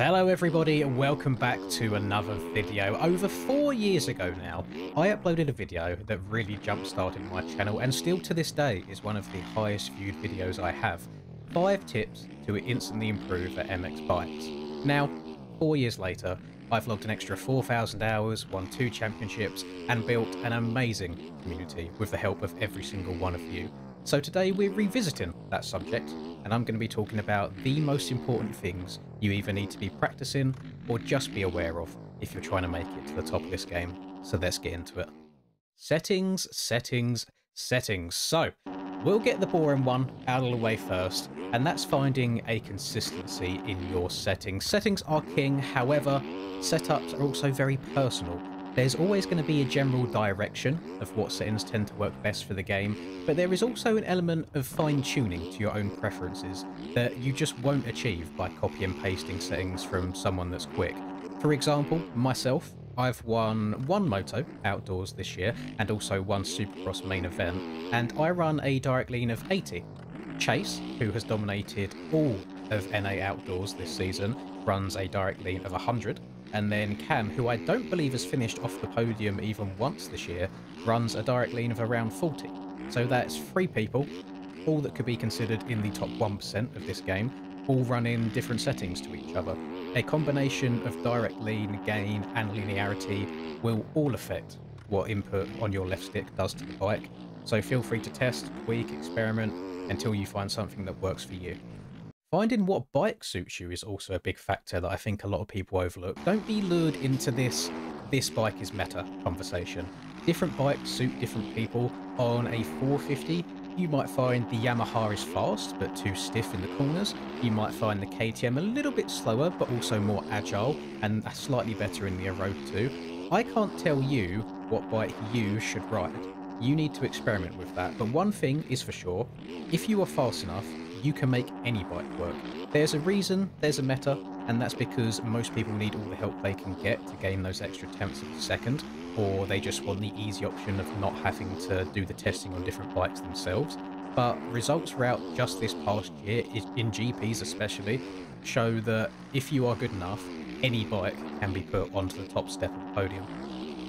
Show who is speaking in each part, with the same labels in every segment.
Speaker 1: Hello everybody, and welcome back to another video. Over 4 years ago now, I uploaded a video that really jump-started my channel and still to this day is one of the highest viewed videos I have. 5 tips to instantly improve at MX bikes. Now, 4 years later, I've logged an extra 4,000 hours, won 2 championships, and built an amazing community with the help of every single one of you. So today we're revisiting that subject, and I'm going to be talking about the most important things you either need to be practicing or just be aware of if you're trying to make it to the top of this game. So let's get into it. Settings, settings, settings. So we'll get the boring one out of the way first, and that's finding a consistency in your settings. Settings are king, however, setups are also very personal. There's always going to be a general direction of what settings tend to work best for the game, but there is also an element of fine-tuning to your own preferences that you just won't achieve by copy and pasting settings from someone that's quick. For example, myself, I've won 1 Moto outdoors this year and also 1 Supercross main event, and I run a direct lean of 80. Chase, who has dominated all of NA outdoors this season, runs a direct lean of 100. And then Cam, who I don't believe has finished off the podium even once this year, runs a direct lean of around 40. So that's 3 people, all that could be considered in the top 1% of this game, all running different settings to each other. A combination of direct lean, gain, and linearity will all affect what input on your left stick does to the bike. So feel free to test, tweak, experiment until you find something that works for you. Finding what bike suits you is also a big factor that I think a lot of people overlook. Don't be lured into this bike is meta conversation. Different bikes suit different people. On a 450, you might find the Yamaha is fast but too stiff in the corners. You might find the KTM a little bit slower but also more agile and slightly better in the road too. I can't tell you what bike you should ride. You need to experiment with that. But one thing is for sure, if you are fast enough, you can make any bike work. There's a reason there's a meta, and that's because most people need all the help they can get to gain those extra tenths of a second, or they just want the easy option of not having to do the testing on different bikes themselves. But results throughout just this past year, in GPs especially, show that if you are good enough, any bike can be put onto the top step of the podium.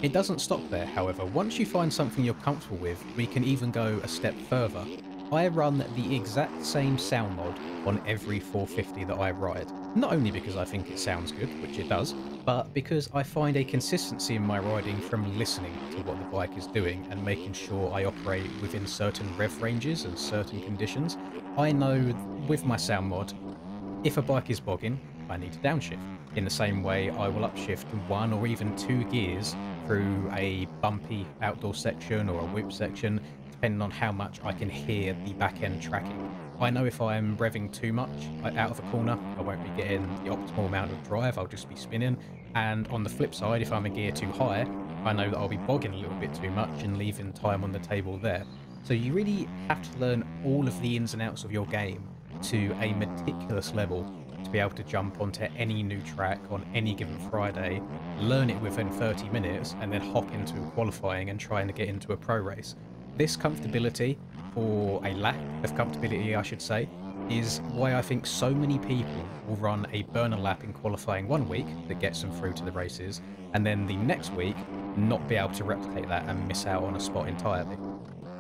Speaker 1: It doesn't stop there, however. Once you find something you're comfortable with, we can even go a step further. I run the exact same sound mod on every 450 that I ride. Not only because I think it sounds good, which it does, but because I find a consistency in my riding from listening to what the bike is doing and making sure I operate within certain rev ranges and certain conditions. I know with my sound mod, if a bike is bogging, I need to downshift. In the same way, I will upshift 1 or even 2 gears through a bumpy outdoor section or a whip section, depending on how much I can hear the back end tracking. I know if I'm revving too much out of a corner, I won't be getting the optimal amount of drive, I'll just be spinning. And on the flip side, if I'm a gear too high, I know that I'll be bogging a little bit too much and leaving time on the table there. So you really have to learn all of the ins and outs of your game to a meticulous level to be able to jump onto any new track on any given Friday, learn it within 30 minutes, and then hop into qualifying and trying to get into a pro race. This comfortability, or a lack of comfortability I should say, is why I think so many people will run a burner lap in qualifying 1 week that gets them through to the races, and then the next week not be able to replicate that and miss out on a spot entirely.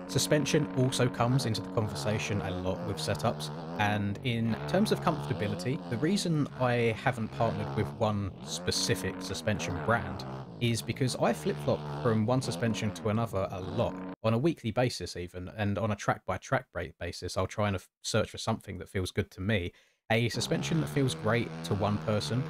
Speaker 1: Suspension also comes into the conversation a lot with setups, and in terms of comfortability, the reason I haven't partnered with one specific suspension brand is because I flip-flop from one suspension to another a lot, on a weekly basis even, and on a track-by-track basis. I'll try and search for something that feels good to me. A suspension that feels great to one person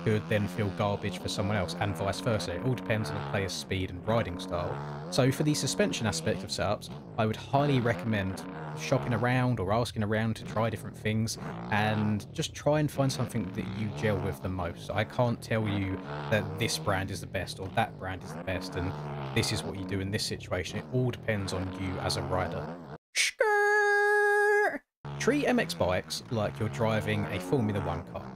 Speaker 1: could then feel garbage for someone else, and vice versa. It all depends on the player's speed and riding style. So for the suspension aspect of setups, I would highly recommend shopping around or asking around to try different things and just try and find something that you gel with the most. I can't tell you that this brand is the best or that brand is the best and this is what you do in this situation. It all depends on you as a rider. Treat MX bikes like you're driving a Formula 1 car.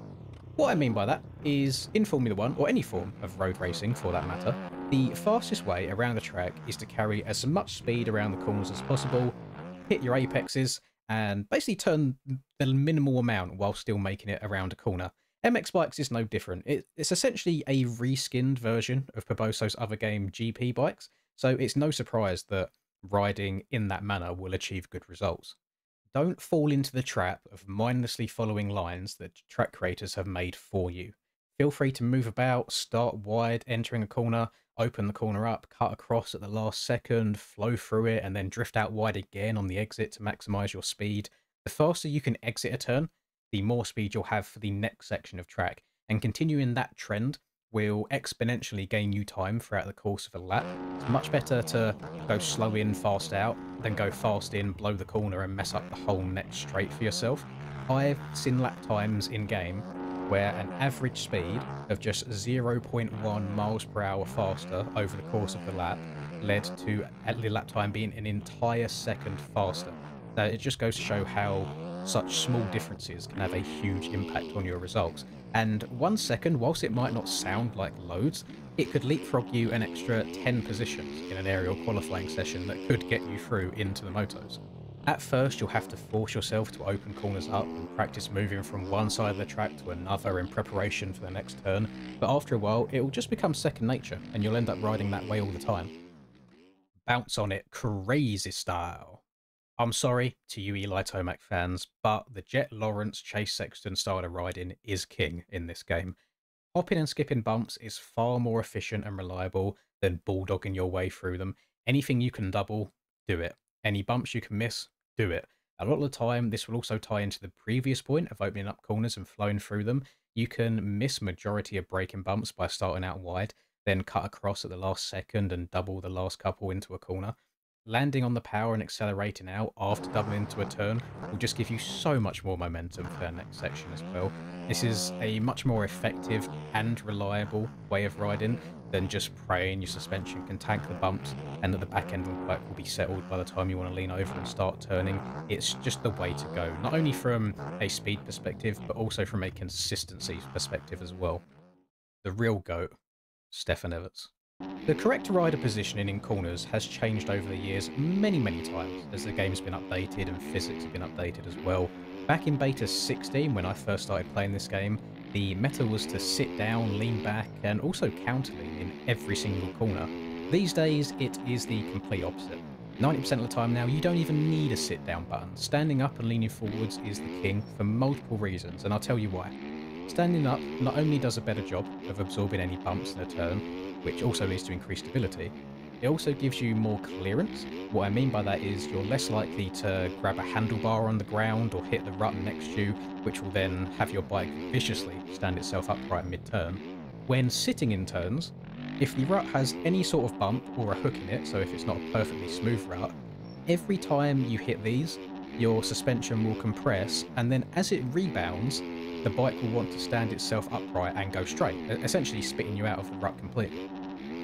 Speaker 1: What I mean by that is, in Formula 1, or any form of road racing for that matter, the fastest way around the track is to carry as much speed around the corners as possible, hit your apexes, and basically turn the minimal amount while still making it around a corner. MX Bikes is no different. It's essentially a reskinned version of Poboso's other game, GP Bikes, so it's no surprise that riding in that manner will achieve good results. Don't fall into the trap of mindlessly following lines that track creators have made for you. Feel free to move about, start wide, entering a corner, open the corner up, cut across at the last second, flow through it, and then drift out wide again on the exit to maximize your speed. The faster you can exit a turn, the more speed you'll have for the next section of track, and continuing that trend will exponentially gain you time throughout the course of a lap. It's much better to go slow in, fast out, than go fast in, blow the corner, and mess up the whole next straight for yourself. I've seen lap times in game where an average speed of just 0.1 miles per hour faster over the course of the lap led to the lap time being an entire second faster. So it just goes to show how such small differences can have a huge impact on your results. And 1 second, whilst it might not sound like loads, it could leapfrog you an extra 10 positions in an aerial qualifying session that could get you through into the motos. At first, you'll have to force yourself to open corners up and practice moving from one side of the track to another in preparation for the next turn, but after a while, it will just become second nature, and you'll end up riding that way all the time. Bounce on it crazy style. I'm sorry to you Eli Tomac fans, but the Jett Lawrence Chase Sexton style of riding is king in this game. Hopping and skipping bumps is far more efficient and reliable than bulldogging your way through them. Anything you can double, do it. Any bumps you can miss, do it. A lot of the time, this will also tie into the previous point of opening up corners and flowing through them. You can miss majority of braking bumps by starting out wide, then cut across at the last second and double the last couple into a corner. Landing on the power and accelerating out after doubling into a turn will just give you so much more momentum for the next section as well. This is a much more effective and reliable way of riding than just praying your suspension can tank the bumps and that the back end of the bike will be settled by the time you want to lean over and start turning. It's just the way to go, not only from a speed perspective, but also from a consistency perspective as well. The real GOAT, Stefan Everts. The correct rider positioning in corners has changed over the years many times as the game's been updated and physics have been updated as well. Back in beta 16, when I first started playing this game, the meta was to sit down, lean back, and also counter lean in every single corner. These days, it is the complete opposite. 90% of the time now, you don't even need a sit down button. Standing up and leaning forwards is the king for multiple reasons, and I'll tell you why. Standing up not only does a better job of absorbing any bumps in a turn, which also leads to increased stability, it also gives you more clearance. What I mean by that is you're less likely to grab a handlebar on the ground or hit the rut next to you, which will then have your bike viciously stand itself upright mid-turn. When sitting in turns, if the rut has any sort of bump or a hook in it, so if it's not a perfectly smooth rut, every time you hit these, your suspension will compress, and then as it rebounds, the bike will want to stand itself upright and go straight, essentially spitting you out of the rut completely.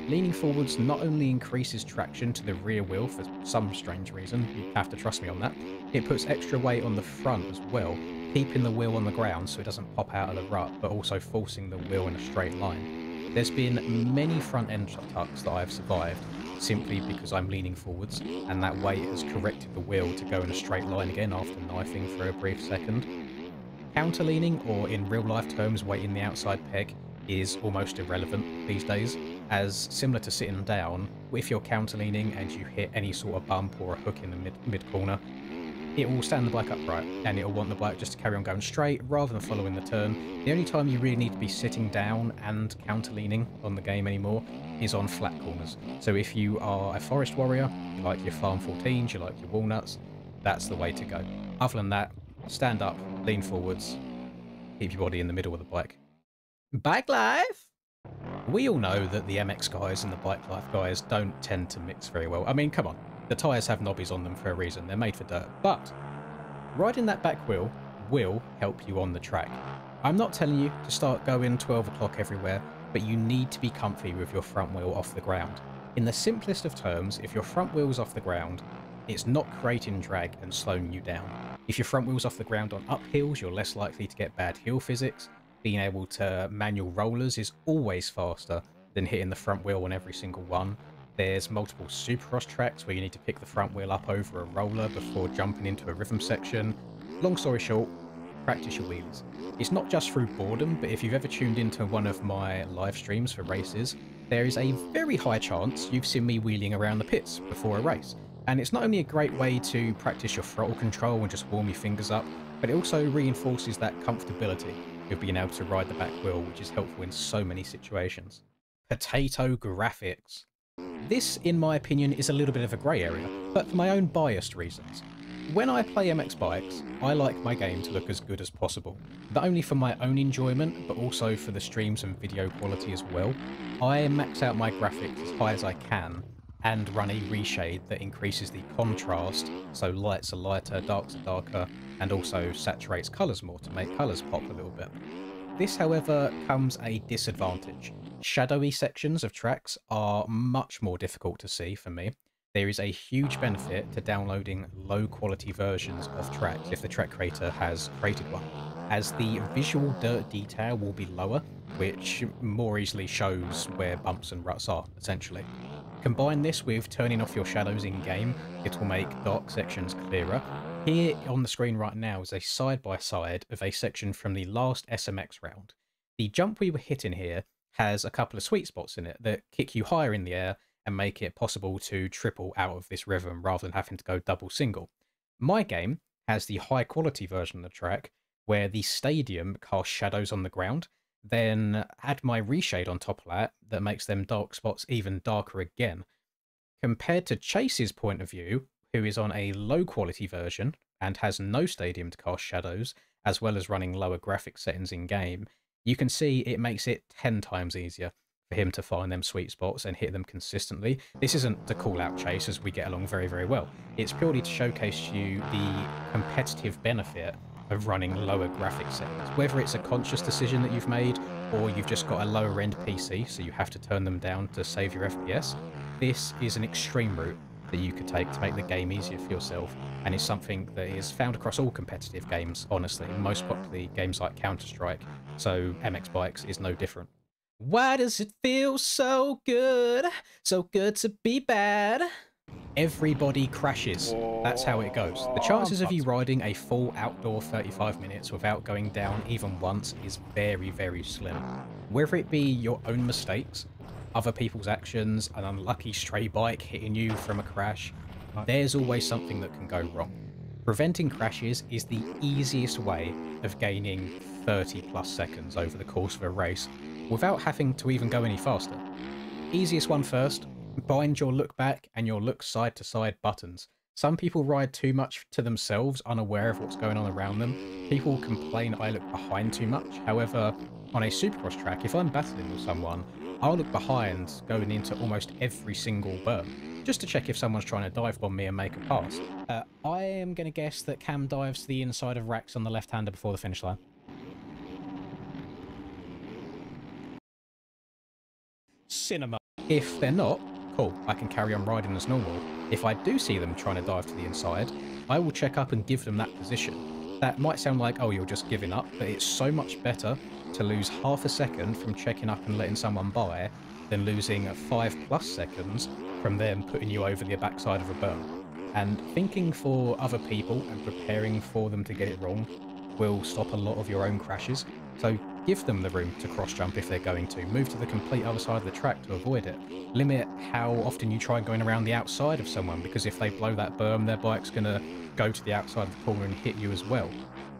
Speaker 1: Leaning forwards not only increases traction to the rear wheel for some strange reason, you have to trust me on that, it puts extra weight on the front as well, keeping the wheel on the ground so it doesn't pop out of the rut, but also forcing the wheel in a straight line. There's been many front end tucks that I've survived simply because I'm leaning forwards, and that weight has corrected the wheel to go in a straight line again after knifing for a brief second. Counter leaning, or in real life terms weighting the outside peg, is almost irrelevant these days, as similar to sitting down, if you're counter leaning and you hit any sort of bump or a hook in the mid corner, it will stand the bike upright and it will want the bike just to carry on going straight rather than following the turn. The only time you really need to be sitting down and counter leaning on the game anymore is on flat corners. So if you are a forest warrior, you like your farm 14s, you like your walnuts, that's the way to go. Other than that, stand up, lean forwards, keep your body in the middle of the bike. Bike life! We all know that the MX guys and the bike life guys don't tend to mix very well. I mean, come on. The tyres have knobbies on them for a reason. They're made for dirt. But riding that back wheel will help you on the track. I'm not telling you to start going 12 o'clock everywhere, but you need to be comfy with your front wheel off the ground. In the simplest of terms, if your front wheel's off the ground, it's not creating drag and slowing you down. If your front wheel's off the ground on uphills, you're less likely to get bad heel physics. Being able to manual rollers is always faster than hitting the front wheel on every single one. There's multiple supercross tracks where you need to pick the front wheel up over a roller before jumping into a rhythm section. Long story short, practice your wheelies. It's not just through boredom, but if you've ever tuned into one of my live streams for races, there is a very high chance you've seen me wheeling around the pits before a race. And it's not only a great way to practice your throttle control and just warm your fingers up, but it also reinforces that comfortability of being able to ride the back wheel, which is helpful in so many situations. Potato graphics. This, in my opinion, is a little bit of a grey area, but for my own biased reasons. When I play MX bikes, I like my game to look as good as possible, not only for my own enjoyment, but also for the streams and video quality as well. I max out my graphics as high as I can, and run a reshade that increases the contrast, so lights are lighter, darks are darker, and also saturates colours more to make colours pop a little bit. This, however, comes a disadvantage. Shadowy sections of tracks are much more difficult to see for me. There is a huge benefit to downloading low quality versions of tracks if the track creator has created one, as the visual dirt detail will be lower, which more easily shows where bumps and ruts are, essentially. Combine this with turning off your shadows in game, it will make dark sections clearer. Here on the screen right now is a side-by-side of a section from the last SMX round. The jump we were hitting here has a couple of sweet spots in it that kick you higher in the air and make it possible to triple out of this rhythm rather than having to go double single. My game has the high quality version of the track where the stadium casts shadows on the ground, then add my reshade on top of that makes them dark spots even darker again. Compared to Chase's point of view, who is on a low quality version and has no stadium to cast shadows, as well as running lower graphic settings in game, you can see it makes it 10 times easier for him to find them sweet spots and hit them consistently. This isn't to call out Chase, as we get along very, very well. It's purely to showcase you the competitive benefit of running lower graphic settings. Whether it's a conscious decision that you've made, or you've just got a lower end PC, so you have to turn them down to save your FPS, this is an extreme route that you could take to make the game easier for yourself, and is something that is found across all competitive games, honestly, most popularly games like Counter-Strike, so MX Bikes is no different. Why does it feel so good to be bad? Everybody crashes. That's how it goes. The chances of you riding a full outdoor 35 minutes without going down even once is very, very slim. Whether it be your own mistakes, other people's actions, an unlucky stray bike hitting you from a crash, there's always something that can go wrong. Preventing crashes is the easiest way of gaining 30 plus seconds over the course of a race without having to even go any faster. Easiest one first, bind your look back and your look side to side buttons. Some people ride too much to themselves, unaware of what's going on around them. People complain I look behind too much. However, on a supercross track, if I'm battling with someone, I'll look behind going into almost every single berm, just to check if someone's trying to dive bomb me and make a pass. I am going to guess that Cam dives to the inside of Rax on the left-hander before the finish line. Cinema. If they're not, cool, I can carry on riding as normal. If I do see them trying to dive to the inside, I will check up and give them that position. That might sound like, oh, you're just giving up, but it's so much better to lose half a second from checking up and letting someone by than losing 5+ seconds from them putting you over the backside of a berm. And thinking for other people and preparing for them to get it wrong will stop a lot of your own crashes. So give them the room to cross jump if they're going to. Move to the complete other side of the track to avoid it. Limit how often you try going around the outside of someone, because if they blow that berm, their bike's going to go to the outside of the corner and hit you as well.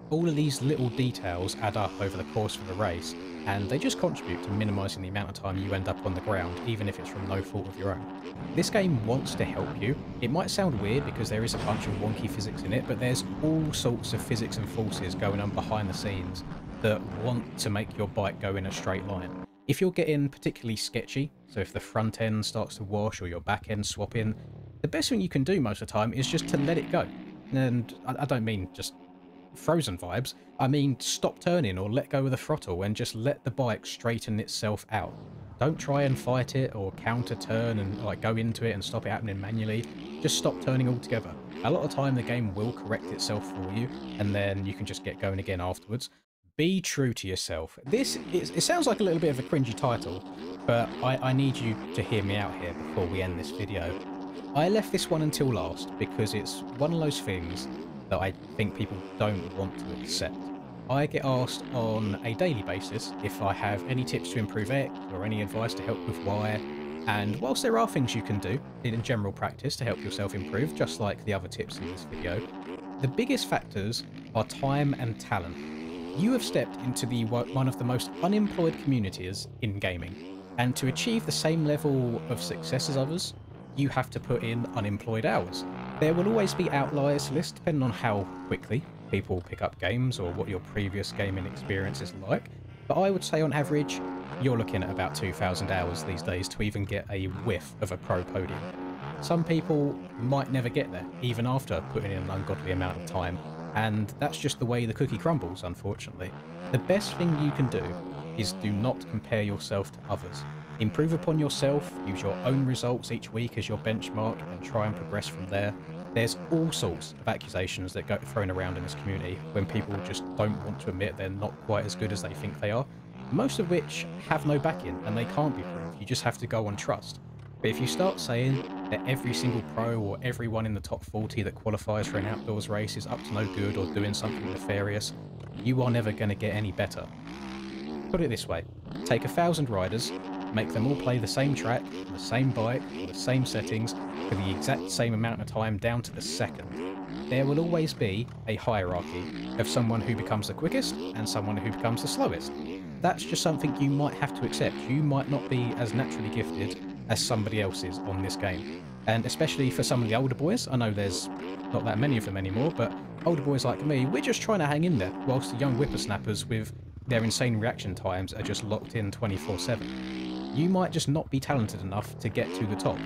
Speaker 1: All of these little details add up over the course of the race, and they just contribute to minimising the amount of time you end up on the ground, even if it's from no fault of your own. This game wants to help you. It might sound weird because there is a bunch of wonky physics in it, but there's all sorts of physics and forces going on behind the scenes that want to make your bike go in a straight line. If you're getting particularly sketchy, so if the front end starts to wash or your back end swapping, the best thing you can do most of the time is just to let it go. And I don't mean just Frozen vibes, I mean stop turning or let go of the throttle and just let the bike straighten itself out. Don't try and fight it or counter turn and like go into it and stop it happening manually. Just stop turning altogether. A lot of the time the game will correct itself for you, and then you can just get going again afterwards. Be true to yourself. It sounds like a little bit of a cringy title, but I need you to hear me out here before we end this video. I left this one until last because it's one of those things that I think people don't want to accept. I get asked on a daily basis if I have any tips to improve X or any advice to help with Y. And whilst there are things you can do in general practice to help yourself improve, just like the other tips in this video, the biggest factors are time and talent. You have stepped into one of the most unemployed communities in gaming, and to achieve the same level of success as others, you have to put in unemployed hours. There will always be outliers to this depending on how quickly people pick up games or what your previous gaming experience is like, but I would say on average you're looking at about 2,000 hours these days to even get a whiff of a pro podium. Some people might never get there, even after putting in an ungodly amount of time, and that's just the way the cookie crumbles, unfortunately. The best thing you can do is do not compare yourself to others. Improve upon yourself, use your own results each week as your benchmark, and try and progress from there. There's all sorts of accusations that get thrown around in this community when people just don't want to admit they're not quite as good as they think they are, most of which have no backing and they can't be proved. You just have to go on trust. But if you start saying that every single pro or everyone in the top 40 that qualifies for an outdoors race is up to no good or doing something nefarious, you are never going to get any better. Put it this way, take 1,000 riders, make them all play the same track, the same bike, the same settings, for the exact same amount of time down to the second. There will always be a hierarchy of someone who becomes the quickest and someone who becomes the slowest. That's just something you might have to accept. You might not be as naturally gifted as somebody else is on this game. And especially for some of the older boys, I know there's not that many of them anymore, but older boys like me, we're just trying to hang in there, whilst the young whippersnappers with their insane reaction times are just locked in 24/7. You might just not be talented enough to get to the top,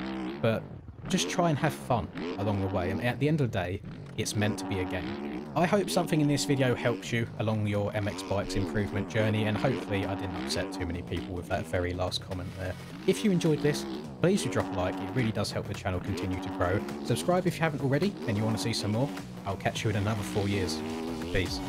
Speaker 1: but just try and have fun along the way, and at the end of the day, it's meant to be a game. I hope something in this video helps you along your MX Bikes improvement journey, and hopefully I didn't upset too many people with that very last comment there. If you enjoyed this, please do drop a like, it really does help the channel continue to grow. Subscribe if you haven't already and you want to see some more. I'll catch you in another 4 years. Peace.